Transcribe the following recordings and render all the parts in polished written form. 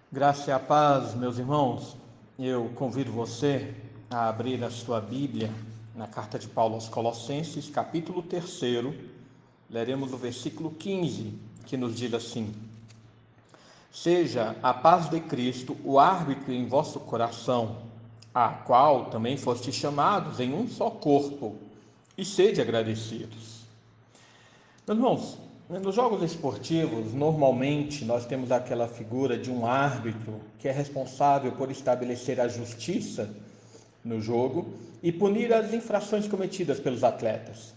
Graça e a paz, meus irmãos. Eu convido você a abrir a sua Bíblia na carta de Paulo aos Colossenses, capítulo 3. Leremos o versículo 15, que nos diz assim: Seja a paz de Cristo o árbitro em vosso coração, a qual também fostes chamados em um só corpo, e sede agradecidos. Meus irmãos, nos jogos esportivos, normalmente nós temos aquela figura de um árbitro que é responsável por estabelecer a justiça no jogo e punir as infrações cometidas pelos atletas.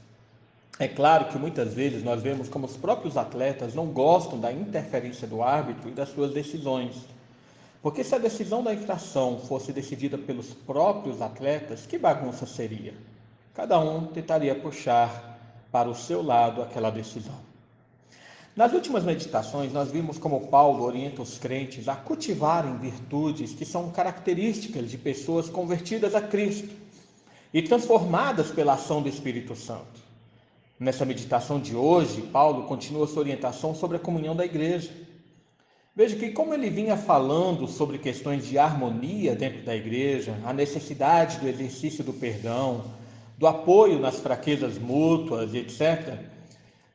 É claro que muitas vezes nós vemos como os próprios atletas não gostam da interferência do árbitro e das suas decisões. Porque se a decisão da infração fosse decidida pelos próprios atletas, que bagunça seria? Cada um tentaria puxar para o seu lado aquela decisão. Nas últimas meditações, nós vimos como Paulo orienta os crentes a cultivarem virtudes que são características de pessoas convertidas a Cristo e transformadas pela ação do Espírito Santo. Nessa meditação de hoje, Paulo continua sua orientação sobre a comunhão da igreja. Veja que, como ele vinha falando sobre questões de harmonia dentro da igreja, a necessidade do exercício do perdão, do apoio nas fraquezas mútuas, etc.,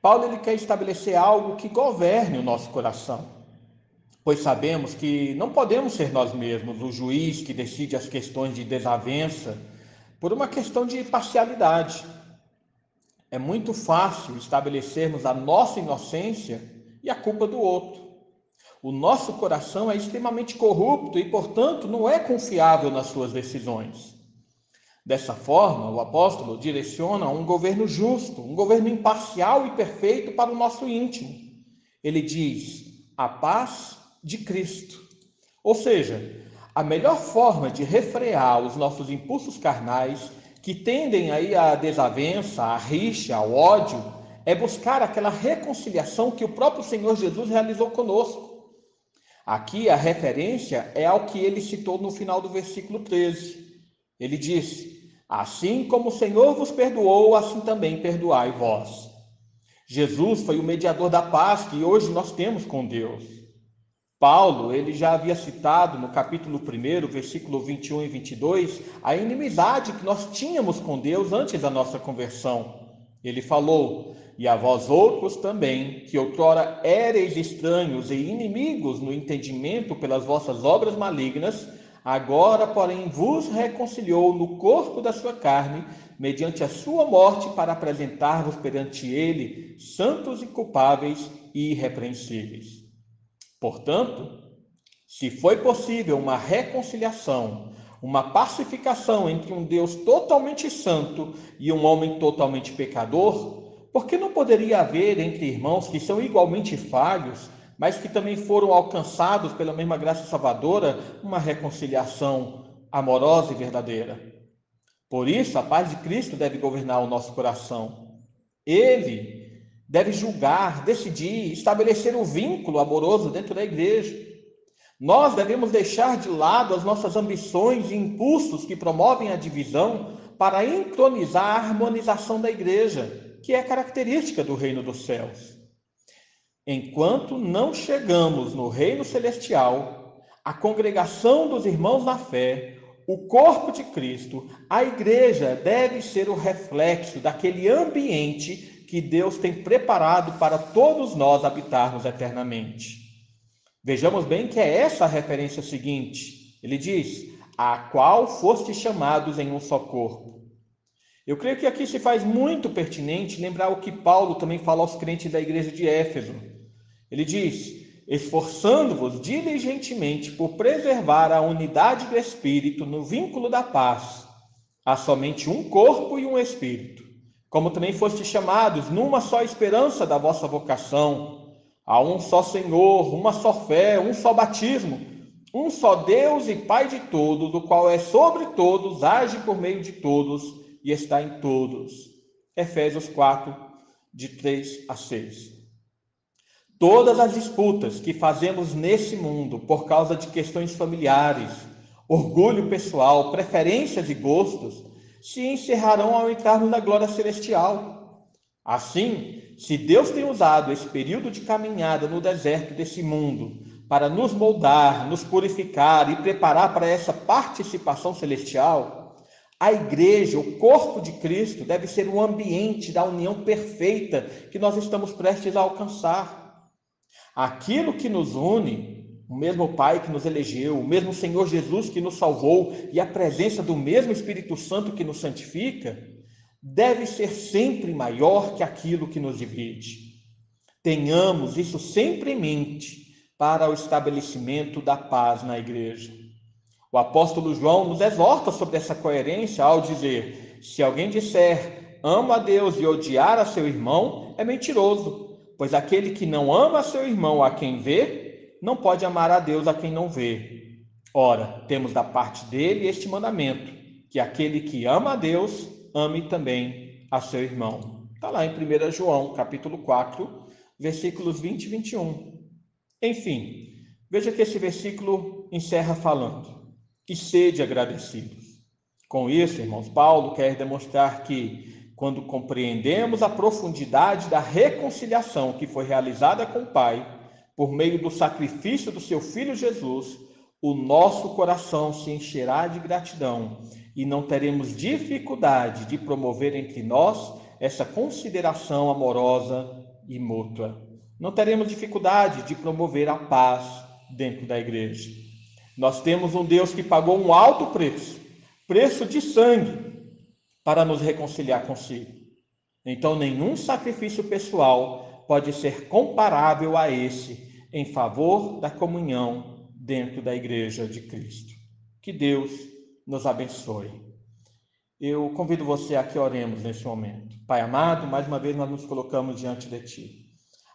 Paulo ele quer estabelecer algo que governe o nosso coração, pois sabemos que não podemos ser nós mesmos o juiz que decide as questões de desavença por uma questão de parcialidade. É muito fácil estabelecermos a nossa inocência e a culpa do outro. O nosso coração é extremamente corrupto e, portanto, não é confiável nas suas decisões. Dessa forma, o apóstolo direciona um governo justo, um governo imparcial e perfeito para o nosso íntimo. Ele diz: a paz de Cristo. Ou seja, a melhor forma de refrear os nossos impulsos carnais, que tendem aí à desavença, à rixa, ao ódio, é buscar aquela reconciliação que o próprio Senhor Jesus realizou conosco. Aqui a referência é ao que ele citou no final do versículo 13. Ele disse: assim como o Senhor vos perdoou, assim também perdoai vós. Jesus foi o mediador da paz que hoje nós temos com Deus. Paulo, ele já havia citado no capítulo 1, versículo 21 e 22, a inimizade que nós tínhamos com Deus antes da nossa conversão. Ele falou: e a vós outros também, que outrora éreis estranhos e inimigos no entendimento pelas vossas obras malignas, agora, porém, vos reconciliou no corpo da sua carne, mediante a sua morte, para apresentar-vos perante ele santos e culpáveis e irrepreensíveis. Portanto, se foi possível uma reconciliação, uma pacificação entre um Deus totalmente santo e um homem totalmente pecador, por que não poderia haver entre irmãos que são igualmente falhos, mas que também foram alcançados pela mesma graça salvadora, uma reconciliação amorosa e verdadeira? Por isso, a paz de Cristo deve governar o nosso coração. Ele deve julgar, decidir, estabelecer o vínculo amoroso dentro da igreja. Nós devemos deixar de lado as nossas ambições e impulsos que promovem a divisão para entronizar a harmonização da igreja, que é característica do reino dos céus. Enquanto não chegamos no reino celestial, a congregação dos irmãos na fé, o corpo de Cristo, a igreja deve ser o reflexo daquele ambiente que Deus tem preparado para todos nós habitarmos eternamente. Vejamos bem que é essa a referência seguinte. Ele diz: a qual fostes chamados em um só corpo. Eu creio que aqui se faz muito pertinente lembrar o que Paulo também fala aos crentes da igreja de Éfeso. Ele diz: esforçando-vos diligentemente por preservar a unidade do Espírito no vínculo da paz. Há somente um corpo e um Espírito, como também fostes chamados numa só esperança da vossa vocação. Há um só Senhor, uma só fé, um só batismo, um só Deus e Pai de todos, do qual é sobre todos, age por meio de todos e está em todos. Efésios 4, de 3 a 6. Todas as disputas que fazemos nesse mundo por causa de questões familiares, orgulho pessoal, preferências e gostos, se encerrarão ao entrarmos na glória celestial. Assim, se Deus tem usado esse período de caminhada no deserto desse mundo para nos moldar, nos purificar e preparar para essa participação celestial, a igreja, o corpo de Cristo, deve ser o ambiente da união perfeita que nós estamos prestes a alcançar. Aquilo que nos une, o mesmo Pai que nos elegeu, o mesmo Senhor Jesus que nos salvou e a presença do mesmo Espírito Santo que nos santifica, deve ser sempre maior que aquilo que nos divide. Tenhamos isso sempre em mente para o estabelecimento da paz na igreja. O apóstolo João nos exorta sobre essa coerência ao dizer: se alguém disser amo a Deus e odiar a seu irmão, é mentiroso, pois aquele que não ama a seu irmão a quem vê, não pode amar a Deus a quem não vê. Ora, temos da parte dele este mandamento, que aquele que ama a Deus, ame também a seu irmão. Está lá em 1 João, capítulo 4, versículos 20 e 21. Enfim, veja que esse versículo encerra falando: e sede agradecidos. Com isso, irmãos, Paulo quer demonstrar que, quando compreendemos a profundidade da reconciliação que foi realizada com o Pai, por meio do sacrifício do seu Filho Jesus, o nosso coração se encherá de gratidão e não teremos dificuldade de promover entre nós essa consideração amorosa e mútua. Não teremos dificuldade de promover a paz dentro da igreja. Nós temos um Deus que pagou um alto preço, preço de sangue, para nos reconciliar consigo. Então, nenhum sacrifício pessoal pode ser comparável a esse em favor da comunhão dentro da igreja de Cristo. Que Deus nos abençoe. Eu convido você a que oremos nesse momento. Pai amado, mais uma vez nós nos colocamos diante de Ti.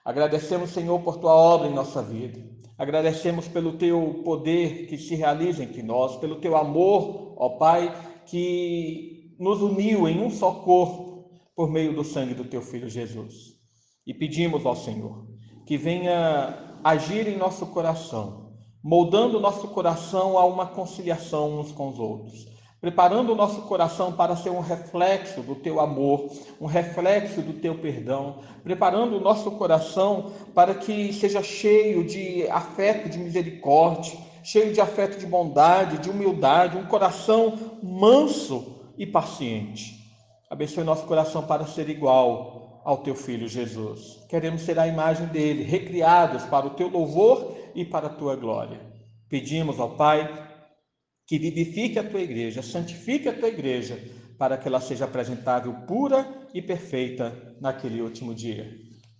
Agradecemos, Senhor, por Tua obra em nossa vida. Agradecemos pelo Teu poder que se realiza entre nós, pelo Teu amor, ó Pai, que nos uniu em um só corpo por meio do sangue do Teu Filho Jesus. E pedimos ao Senhor que venha agir em nosso coração, moldando o nosso coração a uma conciliação uns com os outros, preparando o nosso coração para ser um reflexo do Teu amor, um reflexo do Teu perdão, preparando o nosso coração para que seja cheio de afeto de misericórdia, cheio de afeto de bondade, de humildade, um coração manso e paciente. Abençoe nosso coração para ser igual ao Teu Filho Jesus. Queremos ser a imagem dele, recriados para o Teu louvor e para a Tua glória. Pedimos ao Pai que vivifique a Tua igreja, santifique a Tua igreja, para que ela seja apresentável pura e perfeita naquele último dia.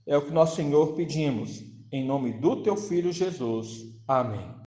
É o que nós, Senhor, pedimos, em nome do Teu Filho Jesus. Amém.